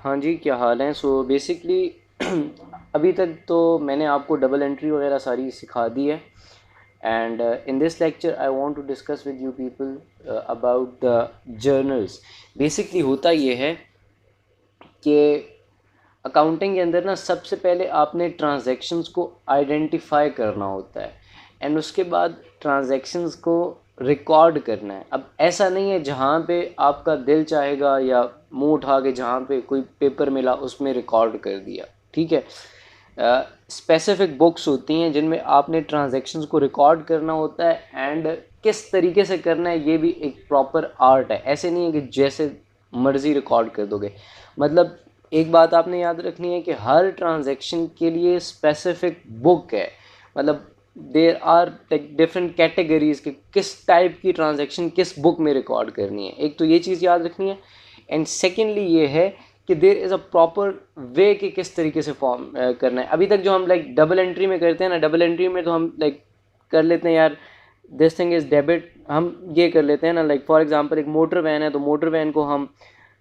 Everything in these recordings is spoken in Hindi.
हाँ जी, क्या हाल है? सो बेसिकली अभी तक तो मैंने आपको डबल एंट्री वगैरह सारी सिखा दी है। And in this lecture I want to discuss with you people about the journals. Basically होता ये है कि अकाउंटिंग के अंदर ना सबसे पहले आपने ट्रांजैक्शंस को आइडेंटिफाई करना होता है एंड उसके बाद ट्रांजैक्शंस को रिकॉर्ड करना है। अब ऐसा नहीं है जहाँ पे आपका दिल चाहेगा या मुंह उठा के जहाँ पे कोई पेपर मिला उसमें रिकॉर्ड कर दिया, ठीक है। स्पेसिफिक बुक्स होती हैं जिनमें आपने ट्रांजैक्शंस को रिकॉर्ड करना होता है एंड किस तरीके से करना है ये भी एक प्रॉपर आर्ट है। ऐसे नहीं है कि जैसे मर्ज़ी रिकॉर्ड कर दोगे। मतलब एक बात आपने याद रखनी है कि हर ट्रांजैक्शन के लिए स्पेसिफिक बुक है। मतलब देर आर डिफरेंट कैटेगरीज के किस टाइप की ट्रांजैक्शन किस बुक में रिकॉर्ड करनी है, एक तो ये चीज़ याद रखनी है। एंड सेकेंडली ये है कि there is a proper way कि किस तरीके से फॉर्म करना है। अभी तक जो हम लाइक डबल एंट्री में करते हैं ना, डबल एंट्री में तो हम लाइक कर लेते हैं यार, दिस थिंग इज़ डेबिट, हम ये कर लेते हैं ना। लाइक फॉर एग्जांपल एक मोटर वैन है तो मोटर वैन को हम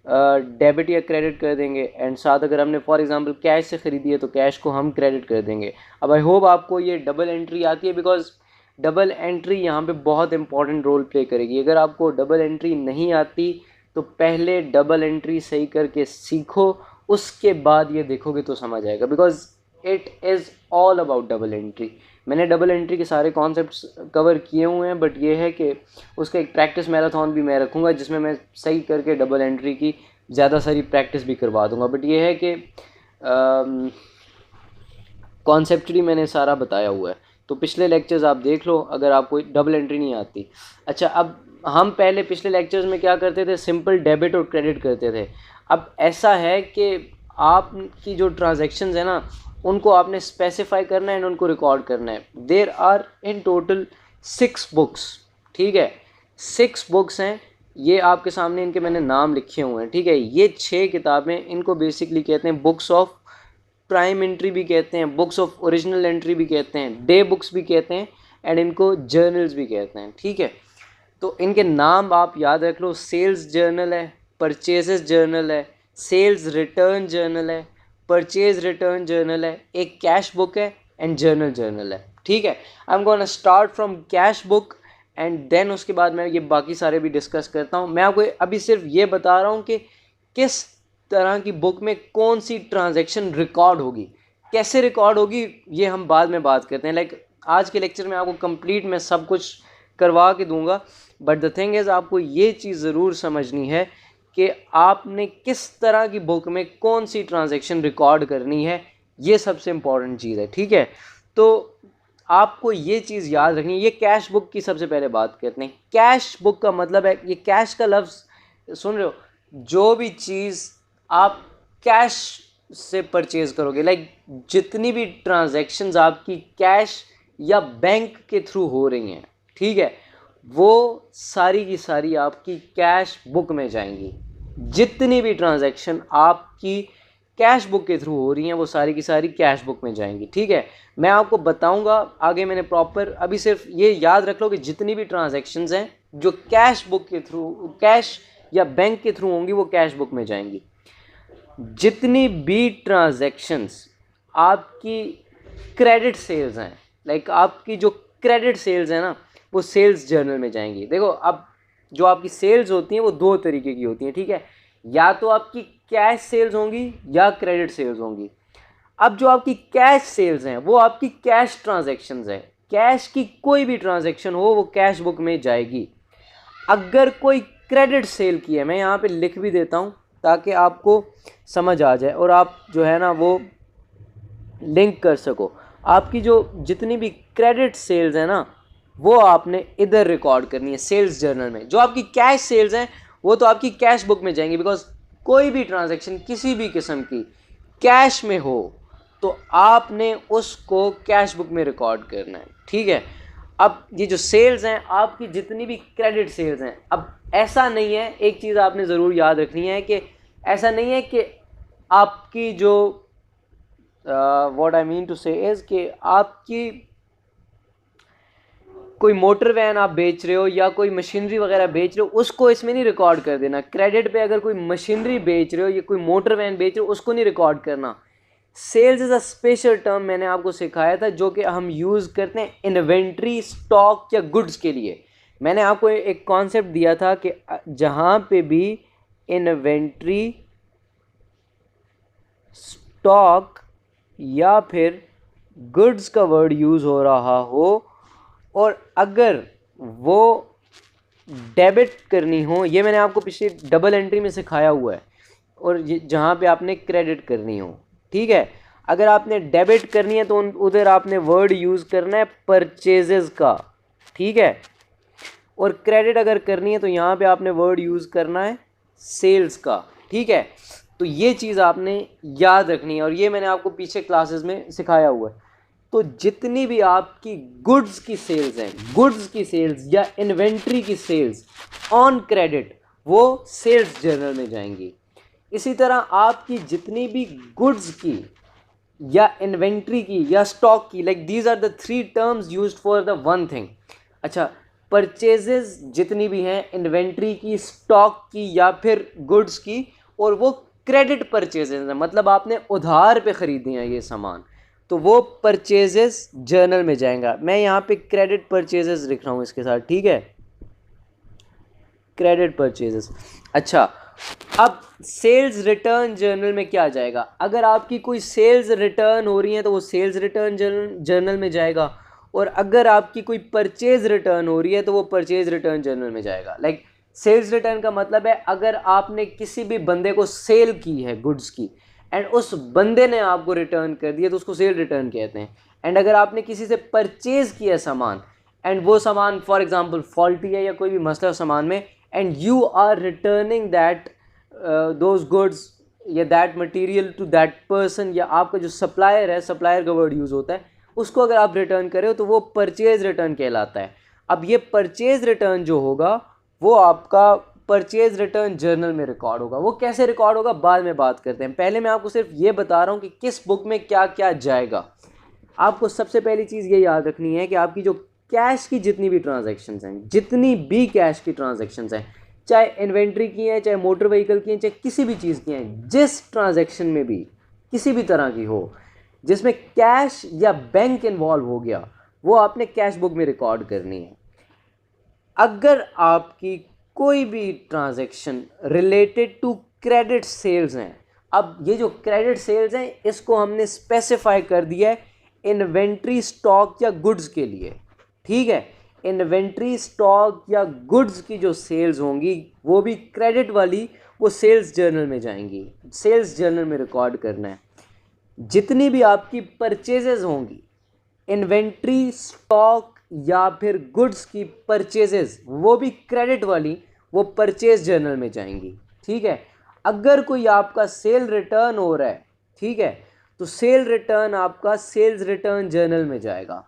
डेबिट या क्रेडिट कर देंगे एंड साथ अगर हमने फॉर एग्जांपल कैश से ख़रीदी है तो कैश को हम क्रेडिट कर देंगे। अब आई होप आपको ये डबल एंट्री आती है, बिकॉज डबल एंट्री यहाँ पे बहुत इंपॉर्टेंट रोल प्ले करेगी। अगर आपको डबल एंट्री नहीं आती तो पहले डबल एंट्री सही करके सीखो, उसके बाद ये देखोगे तो समझ आएगा, because it is all about double entry. मैंने डबल एंट्री के सारे कॉन्सेप्ट्स कवर किए हुए हैं, बट ये है कि उसका एक प्रैक्टिस मैराथन भी मैं रखूँगा जिसमें मैं सही करके डबल एंट्री की ज़्यादा सारी प्रैक्टिस भी करवा दूँगा। बट ये है कि कॉन्सेप्चुअली मैंने सारा बताया हुआ है, तो पिछले लेक्चर्स आप देख लो अगर आपको डबल एंट्री नहीं आती। अच्छा, अब हम पहले पिछले लेक्चर्स में क्या करते थे, सिंपल डेबिट और क्रेडिट करते थे। अब ऐसा है कि आपकी जो ट्रांजैक्शंस है ना उनको आपने स्पेसिफाई करना है एंड उनको रिकॉर्ड करना है। There are in total 6 books, ठीक है। 6 बुक्स हैं, ये आपके सामने इनके मैंने नाम लिखे हुए हैं, ठीक है। ये 6 किताबें, इनको बेसिकली कहते हैं बुक्स ऑफ प्राइम एंट्री भी कहते हैं, बुक्स ऑफ ओरिजिनल एंट्री भी कहते हैं, डे बुक्स भी कहते हैं एंड इनको जर्नल्स भी कहते हैं, ठीक है। तो इनके नाम आप याद रख लो, सेल्स जर्नल है, परचेजेस जर्नल है, सेल्स रिटर्न जर्नल है, परचेज रिटर्न जर्नल है, एक कैश बुक है एंड जर्नल जर्नल है, ठीक है। I am gonna start from cash book and then उसके बाद मैं ये बाकी सारे भी डिस्कस करता हूँ। मैं आपको अभी सिर्फ ये बता रहा हूँ कि किस तरह की बुक में कौन सी ट्रांजैक्शन रिकॉर्ड होगी, कैसे रिकॉर्ड होगी ये हम बाद में बात करते हैं। लाइक आज के लेक्चर में आपको कंप्लीट मैं सब कुछ करवा के दूंगा, बट द थिंग इज़ आपको ये चीज़ ज़रूर समझनी है कि आपने किस तरह की बुक में कौन सी ट्रांजैक्शन रिकॉर्ड करनी है, ये सबसे इम्पॉर्टेंट चीज़ है, ठीक है। तो आपको ये चीज़ याद रखनी है। ये कैश बुक की सबसे पहले बात करते हैं। कैश बुक का मतलब है, ये कैश का लफ्ज़ सुन रहे हो, जो भी चीज़ आप कैश से परचेज करोगे, लाइक जितनी भी ट्रांजैक्शंस आपकी कैश या बैंक के थ्रू हो रही हैं, ठीक है, वो सारी की सारी आपकी कैश बुक में जाएंगी। जितनी भी ट्रांजैक्शन आपकी कैश बुक के थ्रू हो रही हैं वो सारी की सारी कैश बुक में जाएंगी, ठीक है। मैं आपको बताऊंगा आगे, मैंने प्रॉपर अभी सिर्फ ये याद रख लो कि जितनी भी ट्रांजैक्शंस हैं जो कैश बुक के थ्रू, कैश या बैंक के थ्रू होंगी वो कैश बुक में जाएंगी। जितनी भी ट्रांजैक्शंस आपकी क्रेडिट सेल्स हैं, लाइक आपकी जो क्रेडिट सेल्स हैं ना वो सेल्स जर्नल में जाएंगी। देखो, अब जो आपकी सेल्स होती हैं वो 2 तरीके की होती हैं, ठीक है। या तो आपकी कैश सेल्स होंगी या क्रेडिट सेल्स होंगी। अब जो आपकी कैश सेल्स हैं वो आपकी कैश ट्रांजैक्शंस है, कैश की कोई भी ट्रांजैक्शन हो वो कैश बुक में जाएगी। अगर कोई क्रेडिट सेल की है, मैं यहाँ पे लिख भी देता हूँ ताकि आपको समझ आ जाए और आप जो है ना वो लिंक कर सको। आपकी जो जितनी भी क्रेडिट सेल्स है ना वो आपने इधर रिकॉर्ड करनी है सेल्स जर्नल में। जो आपकी कैश सेल्स हैं वो तो आपकी कैश बुक में जाएंगी, बिकॉज कोई भी ट्रांजैक्शन किसी भी किस्म की कैश में हो तो आपने उसको कैश बुक में रिकॉर्ड करना है, ठीक है। अब ये जो सेल्स हैं आपकी जितनी भी क्रेडिट सेल्स हैं, अब ऐसा नहीं है, एक चीज़ आपने ज़रूर याद रखनी है कि ऐसा नहीं है कि आपकी जो व्हाट आई मीन टू से इज़ कि आपकी कोई मोटर वैन आप बेच रहे हो या कोई मशीनरी वगैरह बेच रहे हो, उसको इसमें नहीं रिकॉर्ड कर देना। क्रेडिट पे अगर कोई मशीनरी बेच रहे हो या कोई मोटर वैन बेच रहे हो, उसको नहीं रिकॉर्ड करना। Sales is a special term मैंने आपको सिखाया था, जो कि हम यूज़ करते हैं इन्वेंट्री, स्टॉक या गुड्स के लिए। मैंने आपको एक कॉन्सेप्ट दिया था कि जहाँ पे भी इन्वेंट्री, स्टॉक या फिर गुड्स का वर्ड यूज़ हो रहा हो और अगर वो डेबिट करनी हो, ये मैंने आपको पिछली डबल एंट्री में सिखाया हुआ है, और जहाँ पे आपने क्रेडिट करनी हो, ठीक है। अगर आपने डेबिट करनी है तो उधर आपने वर्ड यूज़ करना है परचेजेस का, ठीक है। और क्रेडिट अगर करनी है तो यहाँ पे आपने वर्ड यूज़ करना है सेल्स का, ठीक है। तो ये चीज़ आपने याद रखनी है और ये मैंने आपको पीछे क्लासेस में सिखाया हुआ है। तो जितनी भी आपकी गुड्स की सेल्स हैं, गुड्स की सेल्स या इन्वेंट्री की सेल्स ऑन क्रेडिट, वो सेल्स जर्नल में जाएंगी। इसी तरह आपकी जितनी भी गुड्स की या इन्वेंट्री की या स्टॉक की, like these are the three terms used for the one thing. अच्छा, परचेजेस जितनी भी हैं, इन्वेंट्री की, स्टॉक की या फिर गुड्स की, और वो क्रेडिट परचेजेस हैं, मतलब आपने उधार पे ख़रीदे हैं ये सामान, तो वो परचेजेस जर्नल में जाएगा। मैं यहाँ पे क्रेडिट परचेजेस लिख रहा हूँ इसके साथ, ठीक है, क्रेडिट परचेजेस। अच्छा, अब सेल्स रिटर्न जर्नल में क्या जाएगा? अगर आपकी कोई सेल्स रिटर्न हो रही है तो वो सेल्स रिटर्न जर्नल में जाएगा, और अगर आपकी कोई परचेज रिटर्न हो रही है तो वो परचेज रिटर्न जर्नल में जाएगा। लाइक सेल्स रिटर्न का मतलब है अगर आपने किसी भी बंदे को सेल की है गुड्स की एंड उस बंदे ने आपको रिटर्न कर दिया तो उसको सेल रिटर्न कहते हैं। एंड अगर आपने किसी से परचेज किया सामान एंड वो सामान फॉर एग्जांपल फॉल्टी है या कोई भी मसला सामान में, and you are returning that those goods या that material to that person, या आपका जो सप्लायर है, सप्लायर का वर्ड यूज़ होता है, उसको अगर आप रिटर्न करें तो वो परचेज रिटर्न कहलाता है। अब ये परचेज रिटर्न जो होगा वो आपका परचेज रिटर्न जर्नल में रिकॉर्ड होगा। वो कैसे रिकॉर्ड होगा बाद में बात करते हैं, पहले मैं आपको सिर्फ ये बता रहा हूँ कि किस बुक में क्या क्या जाएगा। आपको सबसे पहली चीज़ ये याद रखनी है कि आपकी जो कैश की जितनी भी ट्रांजैक्शंस हैं, जितनी भी कैश की ट्रांजैक्शंस हैं, चाहे इन्वेंट्री की हैं, चाहे मोटर व्हीकल की हैं, चाहे किसी भी चीज़ की हैं, जिस ट्रांजैक्शन में भी किसी भी तरह की हो जिसमें कैश या बैंक इन्वॉल्व हो गया, वो आपने कैश बुक में रिकॉर्ड करनी है। अगर आपकी कोई भी transaction related to credit sales हैं, अब ये जो क्रेडिट सेल्स हैं इसको हमने स्पेसिफाई कर दिया है इन्वेंट्री, स्टॉक या गुड्स के लिए, ठीक है। इन्वेंट्री, स्टॉक या गुड्स की जो सेल्स होंगी वो भी क्रेडिट वाली, वो सेल्स जर्नल में जाएंगी, सेल्स जर्नल में रिकॉर्ड करना है। जितनी भी आपकी परचेजेस होंगी, इन्वेंट्री, स्टॉक या फिर गुड्स की परचेजेस, वो भी क्रेडिट वाली, वो परचेज जर्नल में जाएंगी, ठीक है। अगर कोई आपका सेल रिटर्न हो रहा है, ठीक है, तो सेल रिटर्न आपका सेल्स रिटर्न जर्नल में जाएगा।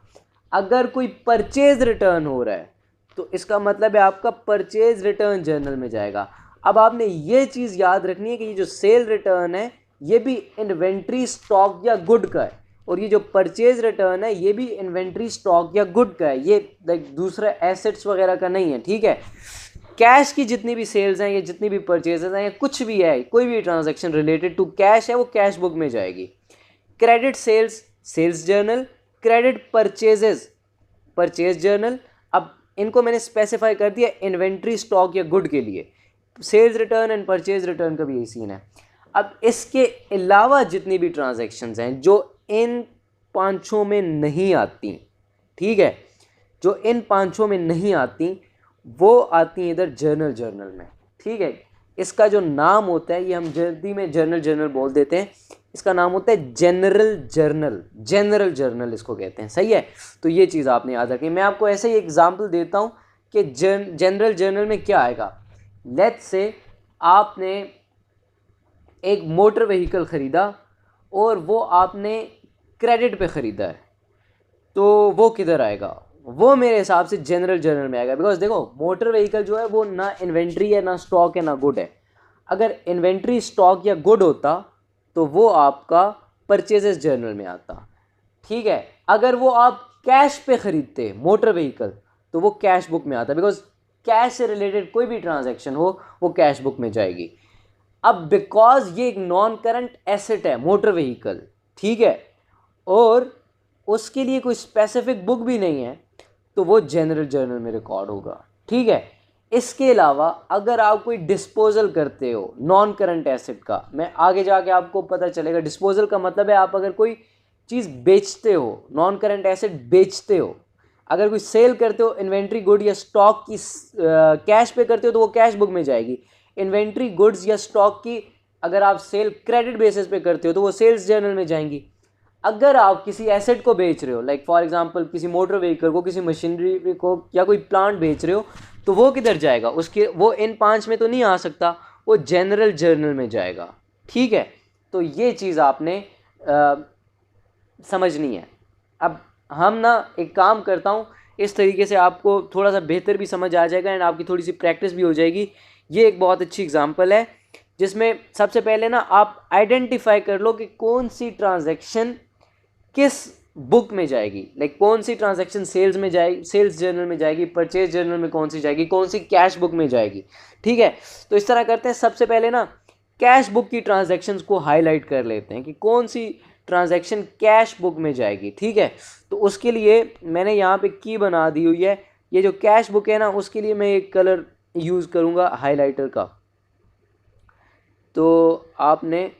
अगर कोई परचेज रिटर्न हो रहा है तो इसका मतलब है आपका परचेज रिटर्न जर्नल में जाएगा। अब आपने ये चीज़ याद रखनी है कि ये जो सेल रिटर्न है ये भी इन्वेंट्री, स्टॉक या गुड का है, और ये जो परचेज रिटर्न है ये भी इन्वेंट्री, स्टॉक या गुड का है, ये लाइक दूसरा एसेट्स वगैरह का नहीं है, ठीक है। कैश की जितनी भी सेल्स हैं या जितनी भी परचेजेस हैं या कुछ भी है, कोई भी ट्रांजैक्शन रिलेटेड टू कैश है, वो कैश बुक में जाएगी। Credit sales, sales journal, credit purchases, purchase journal. अब इनको मैंने स्पेसिफाई कर दिया इन्वेंट्री, स्टॉक या गुड के लिए। Sales return and purchase return का भी यही सीन है। अब इसके अलावा जितनी भी ट्रांजैक्शंस हैं जो इन पांचों में नहीं आती, ठीक है, जो इन पांचों में नहीं आती वो आती हैं इधर जर्नल में, ठीक है। इसका जो नाम होता है, ये हम जल्दी में जर्नल बोल देते हैं, इसका नाम होता है जनरल जर्नल इसको कहते हैं, सही है। तो ये चीज़ आपने याद रखी। मैं आपको ऐसे ही एग्जांपल देता हूँ कि जनरल जर्नल में क्या आएगा। लेट्स से आपने एक मोटर व्हीकल ख़रीदा और वो आपने क्रेडिट पे ख़रीदा है, तो वो किधर आएगा? वो मेरे हिसाब से जनरल जर्नल में आएगा। बिकॉज देखो, मोटर व्हीकल जो है वो ना इन्वेंट्री है, ना स्टॉक है, ना गुड है। अगर इन्वेंट्री, स्टॉक या गुड होता तो वो आपका परचेजेस जर्नल में आता, ठीक है। अगर वो आप कैश पे ख़रीदते मोटर व्हीकल तो वो कैश बुक में आता है, बिकॉज कैश से रिलेटेड कोई भी ट्रांजैक्शन हो वो कैश बुक में जाएगी। अब बिकॉज ये एक नॉन करंट एसेट है, मोटर व्हीकल, ठीक है, और उसके लिए कोई स्पेसिफिक बुक भी नहीं है, तो वो जनरल जर्नल में रिकॉर्ड होगा, ठीक है। इसके अलावा अगर आप कोई डिस्पोजल करते हो नॉन करंट एसेट का, मैं आगे जाके आपको पता चलेगा डिस्पोजल का मतलब है आप अगर कोई चीज़ बेचते हो, नॉन करंट एसेट बेचते हो, अगर कोई सेल करते हो इन्वेंट्री गुड या स्टॉक की, कैश पे करते हो तो वो कैश बुक में जाएगी। इन्वेंट्री गुड्स या स्टॉक की अगर आप सेल क्रेडिट बेसिस पे करते हो तो वो सेल्स जर्नल में जाएंगी। अगर आप किसी एसेट को बेच रहे हो, लाइक फॉर एग्जांपल किसी मोटर व्हीकल को, किसी मशीनरी को या कोई प्लांट बेच रहे हो, तो वो किधर जाएगा, उसके वो इन 5 में तो नहीं आ सकता, वो जनरल जर्नल में जाएगा, ठीक है। तो ये चीज़ आपने समझनी है। अब हम ना एक काम करता हूँ, इस तरीके से आपको थोड़ा सा बेहतर भी समझ आ जाएगा एंड आपकी थोड़ी सी प्रैक्टिस भी हो जाएगी। ये एक बहुत अच्छी एग्जांपल है जिसमें सबसे पहले ना आप आइडेंटिफाई कर लो कि कौन सी ट्रांजैक्शन किस बुक में जाएगी, लाइक कौन सी ट्रांजैक्शन सेल्स में जाएगी, सेल्स जर्नल में जाएगी, परचेज जर्नल में कौन सी जाएगी, कौन सी कैश बुक में जाएगी, ठीक है। तो इस तरह करते हैं, सबसे पहले ना कैश बुक की ट्रांजैक्शंस को हाईलाइट कर लेते हैं कि कौन सी ट्रांजैक्शन कैश बुक में जाएगी, ठीक है। तो उसके लिए मैंने यहाँ पे की बना दी हुई है, ये जो कैश बुक है ना उसके लिए मैं एक कलर यूज़ करूँगा हाईलाइटर का, तो आपने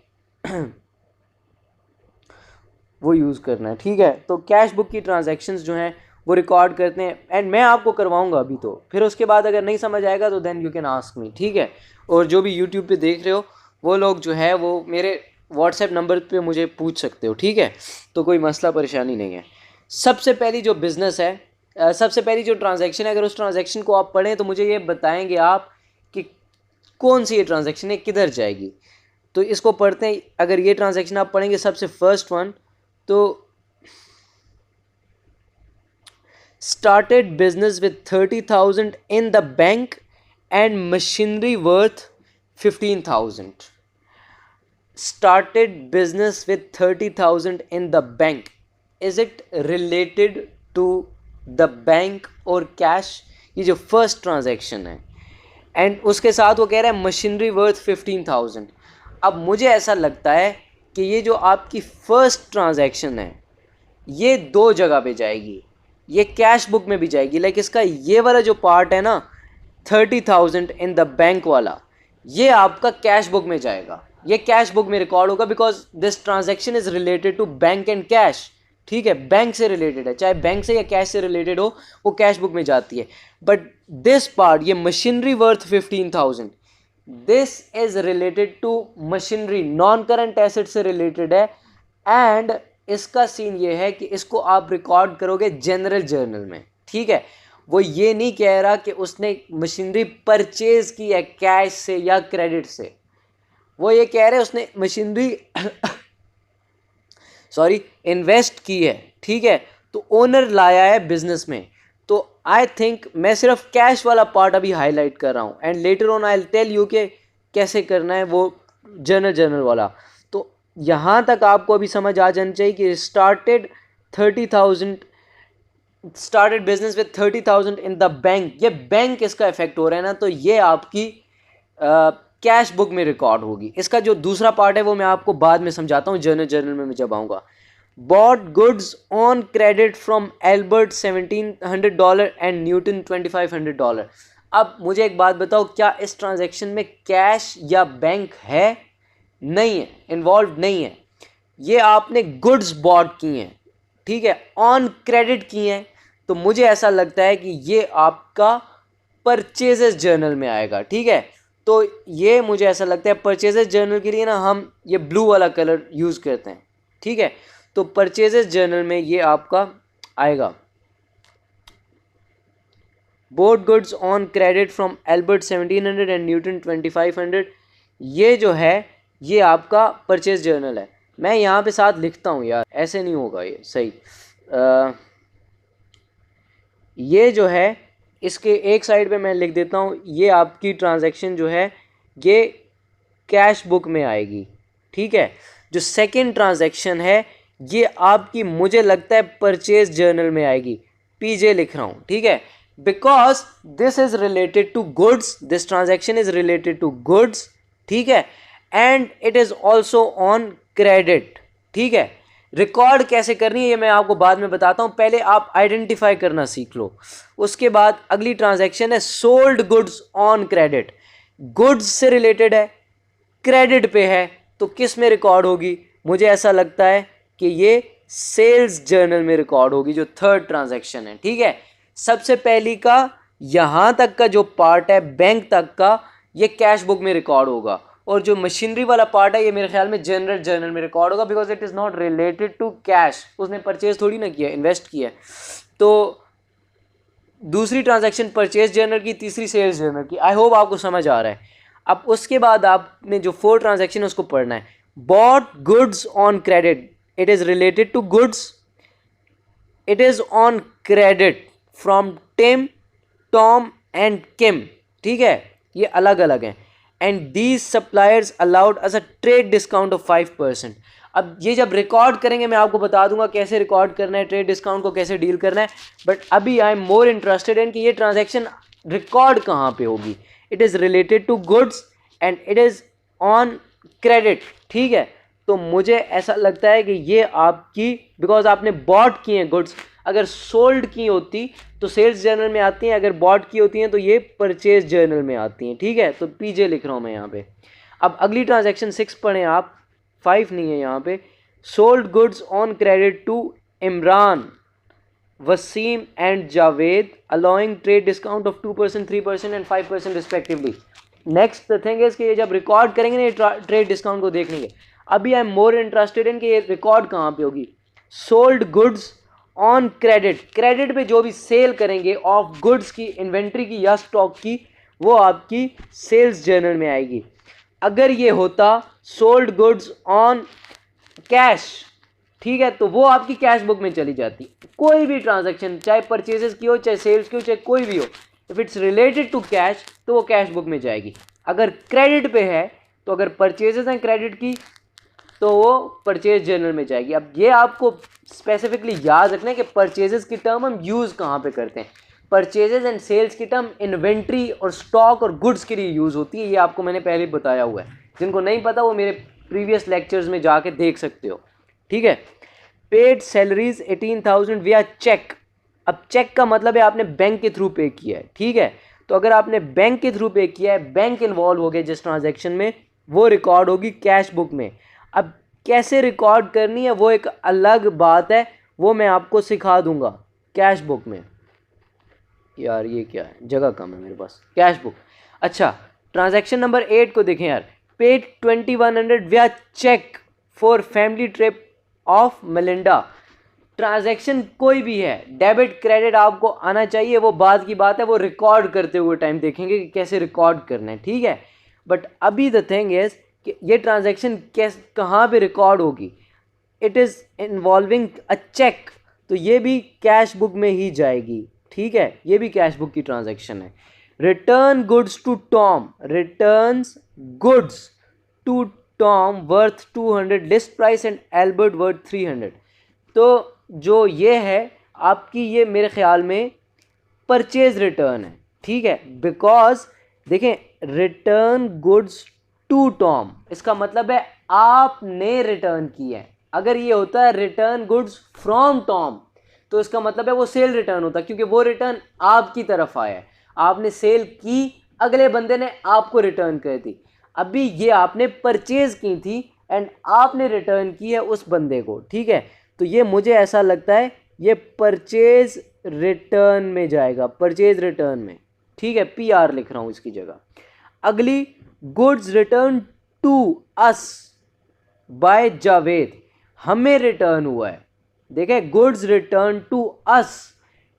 वो यूज़ करना है, ठीक है। तो कैश बुक की ट्रांजैक्शंस जो हैं वो रिकॉर्ड करते हैं एंड मैं आपको करवाऊंगा अभी, तो फिर उसके बाद अगर नहीं समझ आएगा तो then you can ask me, ठीक है। और जो भी यूट्यूब पे देख रहे हो वो लोग जो है वो मेरे व्हाट्सएप नंबर पे मुझे पूछ सकते हो, ठीक है, तो कोई मसला परेशानी नहीं है। सबसे पहली जो बिज़नेस है, सबसे पहली जो ट्रांजैक्शन है, अगर उस ट्रांजैक्शन को आप पढ़ें तो मुझे ये बताएंगे आप कि कौन सी ये ट्रांजैक्शन है, किधर जाएगी। तो इसको पढ़ते हैं, अगर ये ट्रांजैक्शन आप पढ़ेंगे सबसे फर्स्ट वन, तो started business with 30,000 in the bank and machinery worth 15,000. Started business with 30,000 in the bank. Is it related to the bank or cash? ये जो फर्स्ट ट्रांजैक्शन है एंड उसके साथ वो कह रहा है मशीनरी वर्थ 15,000। अब मुझे ऐसा लगता है कि ये जो आपकी फर्स्ट ट्रांजैक्शन है ये दो जगह पे जाएगी, ये कैश बुक में भी जाएगी, लाइक इसका ये वाला जो पार्ट है ना 30,000 इन द बैंक वाला, ये आपका कैश बुक में जाएगा, ये कैश बुक में रिकॉर्ड होगा because this transaction is related to bank and cash, ठीक है, बैंक से रिलेटेड है, चाहे बैंक से या कैश से रिलेटेड हो वो कैश बुक में जाती है। बट दिस पार्ट, ये machinery worth 15,000, this is related to machinery, non current asset से रिलेटेड है एंड इसका सीन ये है कि इसको आप रिकॉर्ड करोगे जनरल जर्नल में, ठीक है। वो ये नहीं कह रहा कि उसने मशीनरी परचेज की है कैश से या क्रेडिट से, वो ये कह रहे उसने मशीनरी सॉरी इन्वेस्ट की है, ठीक है, तो ओनर लाया है बिजनेस में। तो आई थिंक मैं सिर्फ कैश वाला पार्ट अभी हाईलाइट कर रहा हूँ and later on I will tell you कि कैसे करना है वो जर्नल वाला। तो यहाँ तक आपको अभी समझ आ जाना चाहिए कि started business with 30,000 in the bank, ये बैंक इसका इफेक्ट हो रहा है ना, तो ये आपकी कैश बुक में रिकॉर्ड होगी। इसका जो दूसरा पार्ट है वो मैं आपको बाद में समझाता हूँ जर्नल में मैं जब आऊँगा। Bot goods on credit from Albert $1,700 and Newton $2,500। अब मुझे एक बात बताओ, क्या इस ट्रांजैक्शन में कैश या बैंक है? नहीं है, इन्वॉल्व नहीं है। ये आपने गुड्स बॉट की हैं, ठीक है, ऑन क्रेडिट की हैं, तो मुझे ऐसा लगता है कि ये आपका परचेजेस जर्नल में आएगा, ठीक है। तो ये मुझे ऐसा लगता है परचेजेस जर्नल के लिए ना हम ये ब्लू वाला कलर यूज़ करते हैं, ठीक है। तो परचेजेस जर्नल में ये आपका आएगा boat goods on credit from Albert 1,700 and Newton 2,500। ये जो है ये आपका परचेज जर्नल है। मैं यहाँ पे साथ लिखता हूँ यार, ऐसे नहीं होगा ये सही। ये जो है इसके एक साइड पे मैं लिख देता हूँ, ये आपकी ट्रांजैक्शन जो है ये कैश बुक में आएगी, ठीक है। जो सेकंड ट्रांजैक्शन है ये आपकी मुझे लगता है परचेज जर्नल में आएगी, पीजे लिख रहा हूँ, ठीक है। Because this is related to goods, this transaction is related to goods, ठीक है, and it is also on credit, ठीक है। रिकॉर्ड कैसे करनी है ये मैं आपको बाद में बताता हूँ, पहले आप आइडेंटिफाई करना सीख लो। उसके बाद अगली ट्रांजैक्शन है sold goods on credit, goods से रिलेटेड है, क्रेडिट पे है, तो किस में रिकॉर्ड होगी? मुझे ऐसा लगता है कि ये सेल्स जर्नल में रिकॉर्ड होगी, जो थर्ड ट्रांजैक्शन है, ठीक है। सबसे पहली का यहाँ तक का जो पार्ट है बैंक तक का, ये कैश बुक में रिकॉर्ड होगा, और जो मशीनरी वाला पार्ट है ये मेरे ख्याल में जनरल जर्नल में रिकॉर्ड होगा, because it is not related to cash, उसने परचेज थोड़ी ना किया, इन्वेस्ट किया। तो दूसरी ट्रांजैक्शन परचेज जर्नल की, तीसरी सेल्स जर्नल की। आई होप आपको समझ आ रहा है। अब उसके बाद आपने जो फोर ट्रांजैक्शन है उसको पढ़ना है। Bought goods on credit, it is related to goods, it is on credit from Tim, Tom and Kim, ठीक है, ये अलग अलग हैं। And these suppliers allowed us a trade discount of 5%। अब ये जब रिकॉर्ड करेंगे मैं आपको बता दूंगा कैसे रिकॉर्ड करना है, ट्रेड डिस्काउंट को कैसे डील करना है, बट अभी I am more interested in कि ये ट्रांजैक्शन रिकॉर्ड कहाँ पे होगी। It is related to goods and it is on credit, ठीक है। तो मुझे ऐसा लगता है कि ये आपकी, बिकॉज आपने बॉट किए हैं गुड्स, अगर सोल्ड की होती तो सेल्स जर्नल में आती हैं, अगर बॉट की होती हैं तो ये परचेज जर्नल में आती हैं, ठीक है। तो पीजे लिख रहा हूँ मैं यहाँ पे। अब अगली ट्रांजैक्शन 6 पढ़ें आप, 5 नहीं है यहाँ पे। Sold goods on credit to Imran, Waseem and Javed, allowing trade discount of 2%, 3% and 5% respectively. Next the thing is कि ये जब रिकॉर्ड करेंगे ना ये ट्रेड डिस्काउंट को देखेंगे। अभी I am more interested in कि ये रिकॉर्ड कहाँ पे होगी। Sold goods on credit, credit पे जो भी सेल करेंगे ऑफ गुड्स की, इन्वेंट्री की या स्टॉक की, वो आपकी सेल्स जर्नल में आएगी। अगर ये होता सोल्ड गुड्स ऑन कैश, ठीक है, तो वो आपकी कैश बुक में चली जाती। कोई भी ट्रांजैक्शन चाहे परचेजेस की हो, चाहे सेल्स की हो, चाहे कोई भी हो, if it's related to cash तो वो कैश बुक में जाएगी। अगर क्रेडिट पे है तो अगर परचेजेस हैं क्रेडिट की तो वो परचेज जर्नल में जाएगी। अब ये आपको स्पेसिफिकली याद रखना है कि परचेजेस की टर्म हम यूज़ कहाँ पे करते हैं। परचेजेस एंड सेल्स की टर्म इन्वेंट्री और स्टॉक और गुड्स के लिए यूज़ होती है, ये आपको मैंने पहले बताया हुआ है। जिनको नहीं पता वो मेरे प्रीवियस लेक्चर्स में जाके देख सकते हो, ठीक है। पेड सैलरीज 18,000 विया चेक। अब चेक का मतलब है आपने बैंक के थ्रू पे किया है, ठीक है। तो अगर आपने बैंक के थ्रू पे किया है, बैंक इन्वॉल्व हो गया जिस ट्रांजैक्शन में, वो रिकॉर्ड होगी कैश बुक में। अब कैसे रिकॉर्ड करनी है वो एक अलग बात है, वो मैं आपको सिखा दूंगा कैश बुक में। यार ये क्या है, जगह कम है मेरे पास। कैश बुक, अच्छा ट्रांजैक्शन नंबर 8 को देखें यार। Paid 2100 via cheque for family trip of Melinda. Transaction कोई भी है, डेबिट क्रेडिट आपको आना चाहिए, वो बात की बात है, वो रिकॉर्ड करते हुए टाइम देखेंगे कि कैसे रिकॉर्ड करना है, ठीक है। बट अभी द थिंग इज कि ये ट्रांजैक्शन कहाँ पे रिकॉर्ड होगी। It is involving a cheque, तो ये भी कैश बुक में ही जाएगी, ठीक है, ये भी कैश बुक की ट्रांजैक्शन है। Return goods to Tom, returns goods to Tom worth 200 list price and Albert worth 300। तो जो ये है आपकी, ये मेरे ख्याल में परचेज रिटर्न है, ठीक है। बिकॉज देखें, रिटर्न गुड्स टू टॉम, इसका मतलब है आपने रिटर्न किया है। अगर ये होता है रिटर्न गुड्स फ्रॉम टॉम तो इसका मतलब है वो सेल रिटर्न होता, क्योंकि वो रिटर्न आपकी तरफ आया है, आपने सेल की, अगले बंदे ने आपको रिटर्न कर दी। अभी ये आपने परचेज की थी एंड आपने रिटर्न की है उस बंदे को, ठीक है। तो ये मुझे ऐसा लगता है ये परचेज रिटर्न में जाएगा, परचेज रिटर्न में, ठीक है। PR लिख रहा हूँ इसकी जगह। अगली, goods return to us by Javed, हमें रिटर्न हुआ है, देखें goods return to us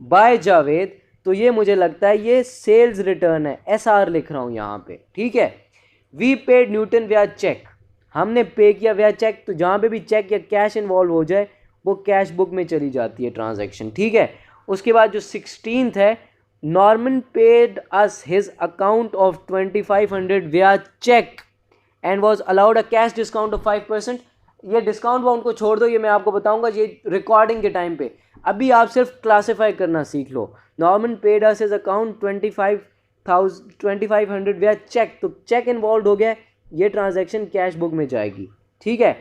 by Javed, तो ये मुझे लगता है ये सेल्स रिटर्न है, SR लिख रहा हूँ यहाँ पे, ठीक है। वी पेड न्यूटन व्या चेक, हमने पे किया व्या चेक, तो जहाँ पे भी चेक या कैश इन्वॉल्व हो जाए वो कैश बुक में चली जाती है ट्रांजैक्शन, ठीक है। उसके बाद जो 16th है, Norman paid us his account of 2500 via cheque and was allowed a cash discount of 5%। ये डिस्काउंट वाउंट को छोड़ दो, ये मैं आपको बताऊंगा ये रिकॉर्डिंग के टाइम पे। अभी आप सिर्फ क्लासीफाई करना सीख लो। Norman paid us his account 2500 way cheque, तो चेक इन्वॉल्व हो गया, ये ट्रांजैक्शन कैश बुक में जाएगी, ठीक है।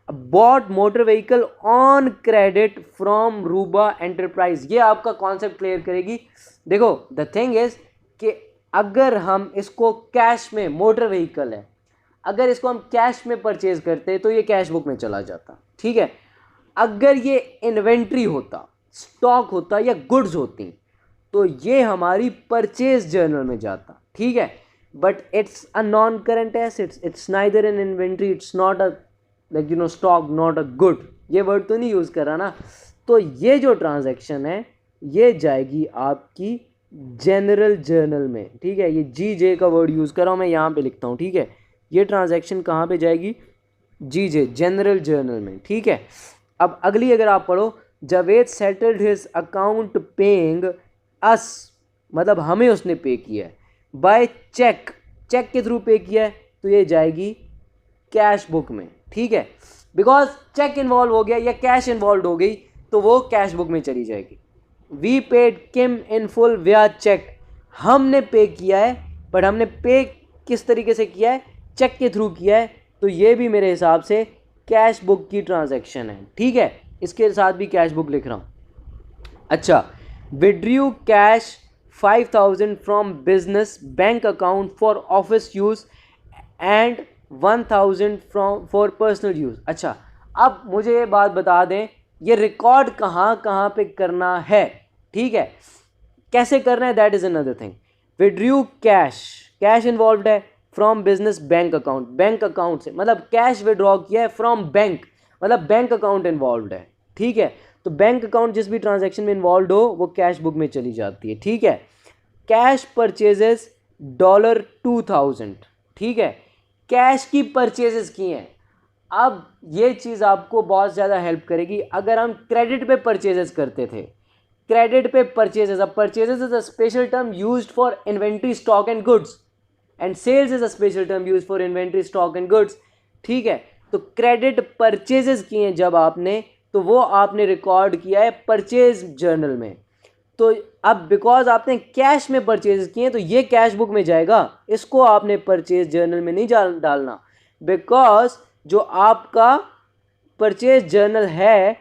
Bought motor vehicle on credit from Ruba enterprise, ये आपका कॉन्सेप्ट क्लियर करेगी। देखो द थिंग इज कि अगर हम इसको कैश में, मोटर व्हीकल है, अगर इसको हम कैश में परचेज करते तो ये कैश बुक में चला जाता, ठीक है। अगर ये इन्वेंट्री होता, स्टॉक होता या गुड्स होती तो ये हमारी परचेज जर्नल में जाता, ठीक है। But it's a non current assets, it's neither N inventory, it's not a like stock, not a good, ये वर्ड तो नहीं यूज़ कर रहा ना। तो ये जो ट्रांजैक्शन है ये जाएगी आपकी जनरल जर्नल में, ठीक है। ये GJ का वर्ड यूज़ कर रहा हूँ मैं, यहाँ पे लिखता हूँ, ठीक है। ये ट्रांजैक्शन कहाँ पे जाएगी? GJ, जनरल जर्नल में, ठीक है। अब अगली अगर आप पढ़ो, Javed settled his account paying us, मतलब हमें उसने पे किया है, बाय चेक, चेक के थ्रू पे किया है, तो ये जाएगी कैश बुक में, ठीक है। बिकॉज चेक इन्वॉल्व हो गया या कैश इन्वॉल्व हो गई तो वो कैश बुक में चली जाएगी। We paid Kim in full via cheque, हमने पे किया है, बट हमने पे किस तरीके से किया है? चेक के थ्रू किया है, तो ये भी मेरे हिसाब से कैश बुक की ट्रांजैक्शन है, ठीक है। इसके साथ भी कैश बुक लिख रहा हूँ। अच्छा, withdrew cash 5000 from business bank account for office use and 1000 from for personal use. अच्छा, अब मुझे ये बात बता दें, ये रिकॉर्ड कहाँ कहाँ पे करना है, ठीक है, कैसे करना है, that is another thing. Withdrew cash, cash involve है, from business bank account, bank account से मतलब कैश विड्रॉ किया है फ्रॉम बैंक, मतलब बैंक अकाउंट इन्वॉल्व है, ठीक है। तो बैंक अकाउंट जिस भी ट्रांजैक्शन में इन्वॉल्व हो वो कैश बुक में चली जाती है, ठीक है। कैश परचेजेस $2000, ठीक है, कैश की परचेजेस की हैं। अब ये चीज़ आपको बहुत ज़्यादा हेल्प करेगी। अगर हम क्रेडिट पे परचेजेस करते थे, क्रेडिट पे परचेजेस, अब purchases is a special term used for inventory stock and goods, and sales is a special term used for inventory stock and goods, ठीक है। तो क्रेडिट परचेजेस किए जब आपने, तो वो आपने रिकॉर्ड किया है परचेज जर्नल में। तो अब बिकॉज आपने कैश में परचेज किए तो ये कैश बुक में जाएगा, इसको आपने परचेज जर्नल में नहीं डालना, बिकॉज जो आपका परचेज जर्नल है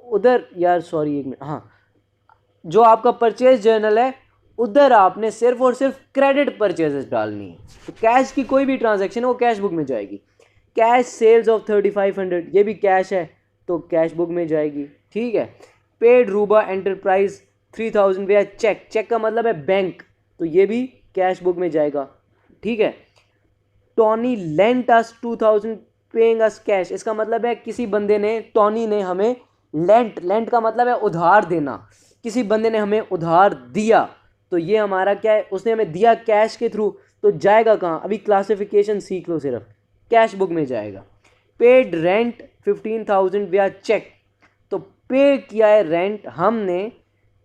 उधर, यार सॉरी एक मिनट, हाँ, जो आपका परचेज जर्नल है उधर आपने सिर्फ और सिर्फ क्रेडिट परचेजेस डालनी है। तो कैश की कोई भी ट्रांजैक्शन है वो कैश बुक में जाएगी। कैश सेल्स ऑफ 3500, ये भी कैश है तो कैश बुक में जाएगी, ठीक है। पेड रूबा एंटरप्राइज 3000 वे चेक, चेक का मतलब है बैंक, तो ये भी कैश बुक में जाएगा, ठीक है। टॉनी लेंट अस 2000 पेइंग अस कैश, इसका मतलब है किसी बंदे ने, टॉनी ने हमें लेंट, लेंट का मतलब है उधार देना, किसी बंदे ने हमें उधार दिया, तो ये हमारा क्या है, उसने हमें दिया कैश के थ्रू, तो जाएगा कहाँ? अभी क्लासिफिकेशन सीख लो, सिर्फ कैश बुक में जाएगा। पेड रेंट 15,000 व्या चेक, तो पे किया है रेंट हमने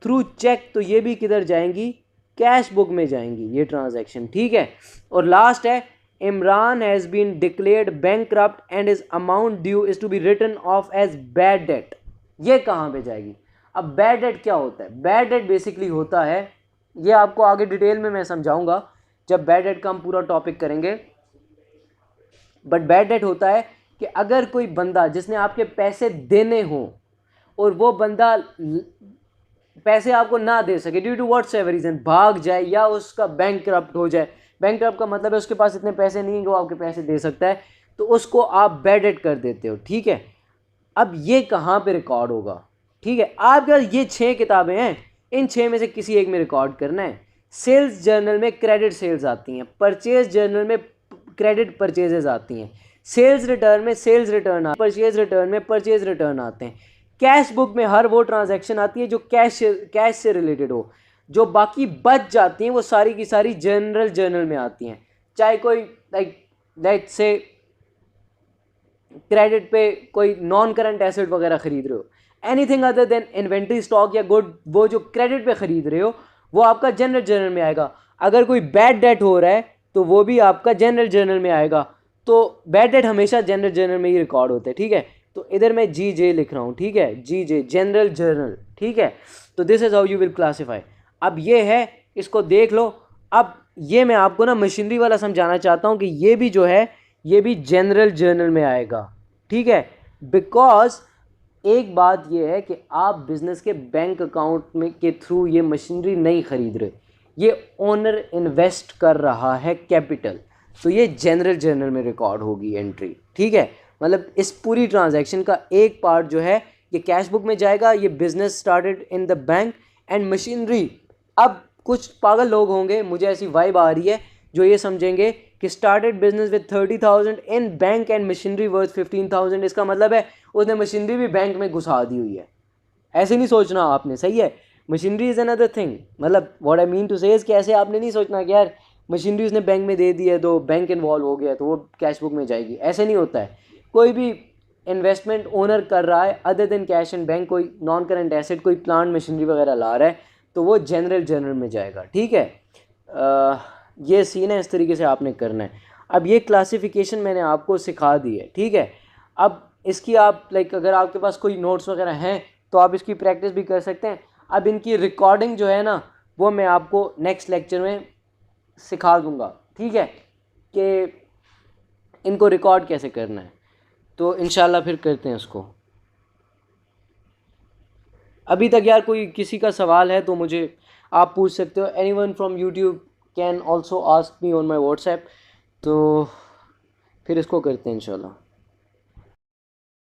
थ्रू चेक, तो ये भी किधर जाएंगी? कैश बुक में जाएंगी ये ट्रांजैक्शन, ठीक है। और लास्ट है, Imran has been declared bankrupt and his amount due is to be written off as bad debt, ये कहाँ पे जाएगी? अब बैड डेट क्या होता है? बैड डेट बेसिकली होता है, ये आपको आगे डिटेल में मैं समझाऊंगा जब बैड डेट का हम पूरा टॉपिक करेंगे, बट बैड डेट होता है कि अगर कोई बंदा जिसने आपके पैसे देने हों और वो बंदा पैसे आपको ना दे सके due to whatsoever reason, भाग जाए या उसका बैंक करप्ट हो जाए, बैंक करप्ट का मतलब है उसके पास इतने पैसे नहीं है कि वो आपके पैसे दे सकता है, तो उसको आप बैड डेट कर देते हो, ठीक है। अब ये कहाँ पे रिकॉर्ड होगा? ठीक है, आपके पास ये 6 किताबें हैं, इन 6 में से किसी एक में रिकॉर्ड करना है। सेल्स जर्नल में क्रेडिट सेल्स आती हैं, परचेज जर्नल में क्रेडिट परचेजेस आती हैं, सेल्स रिटर्न में सेल्स रिटर्न, परचेज रिटर्न में परचेज रिटर्न आते हैं, कैश बुक में हर वो ट्रांजैक्शन आती है जो कैश से रिलेटेड हो, जो बाकी बच जाती हैं वो सारी की सारी जनरल जर्नल में आती हैं। चाहे कोई लाइक से क्रेडिट पे कोई नॉन करंट एसेट वगैरह खरीद रहे हो, anything other than inventory stock या गुड, वो जो क्रेडिट पे खरीद रहे हो वो आपका जनरल जर्नल में आएगा। अगर कोई बैड डेट हो रहा है तो वो भी आपका जनरल जर्नल में आएगा, तो बैड डेट हमेशा जनरल जर्नल में ही रिकॉर्ड होता है, ठीक है। तो इधर मैं जी जे लिख रहा हूँ, ठीक है, जी जे जनरल जर्नल, ठीक है। तो this is how you will classify. अब ये है, इसको देख लो। अब ये मैं आपको ना मशीनरी वाला समझाना चाहता हूँ कि ये भी जो है ये भी जनरल जर्नल में आएगा, ठीक है। बिकॉज एक बात ये है कि आप बिजनेस के बैंक अकाउंट में के थ्रू ये मशीनरी नहीं खरीद रहे, ये ओनर इन्वेस्ट कर रहा है कैपिटल, तो ये जनरल जर्नल में रिकॉर्ड होगी एंट्री, ठीक है। मतलब इस पूरी ट्रांजैक्शन का एक पार्ट जो है ये कैश बुक में जाएगा, ये business started in the bank and machinery. अब कुछ पागल लोग होंगे, मुझे ऐसी वाइब आ रही है, जो ये समझेंगे कि started business with 30,000 in bank and machinery worth 15,000, इसका मतलब है उसने मशीनरी भी बैंक में घुसा दी हुई है। ऐसे नहीं सोचना आपने, सही है। मशीनरी इज़ अनदर थिंग, मतलब व्हाट आई मीन टू से इज़ कि ऐसे आपने नहीं सोचना कि यार मशीनरी उसने बैंक में दे दी है तो बैंक इन्वॉल्व हो गया तो वो कैश बुक में जाएगी, ऐसे नहीं होता है। कोई भी इन्वेस्टमेंट ओनर कर रहा है other than cash and bank, कोई नॉन करेंट एसेट, कोई प्लांट मशीनरी वगैरह ला रहा है, तो वो जनरल जर्नल में जाएगा, ठीक है। ये सीन है, इस तरीके से आपने करना है। अब ये क्लासिफिकेशन मैंने आपको सिखा दी है, ठीक है। अब इसकी आप लाइक अगर आपके पास कोई नोट्स वगैरह हैं तो आप इसकी प्रैक्टिस भी कर सकते हैं। अब इनकी रिकॉर्डिंग जो है ना वो मैं आपको नेक्स्ट लेक्चर में सिखा दूंगा, ठीक है, कि इनको रिकॉर्ड कैसे करना है। तो इंशाल्लाह फिर करते हैं उसको। अभी तक यार कोई किसी का सवाल है तो मुझे आप पूछ सकते हो। Anyone from YouTube can also ask me on my WhatsApp. तो फिर इसको करते हैं इंशाल्लाह।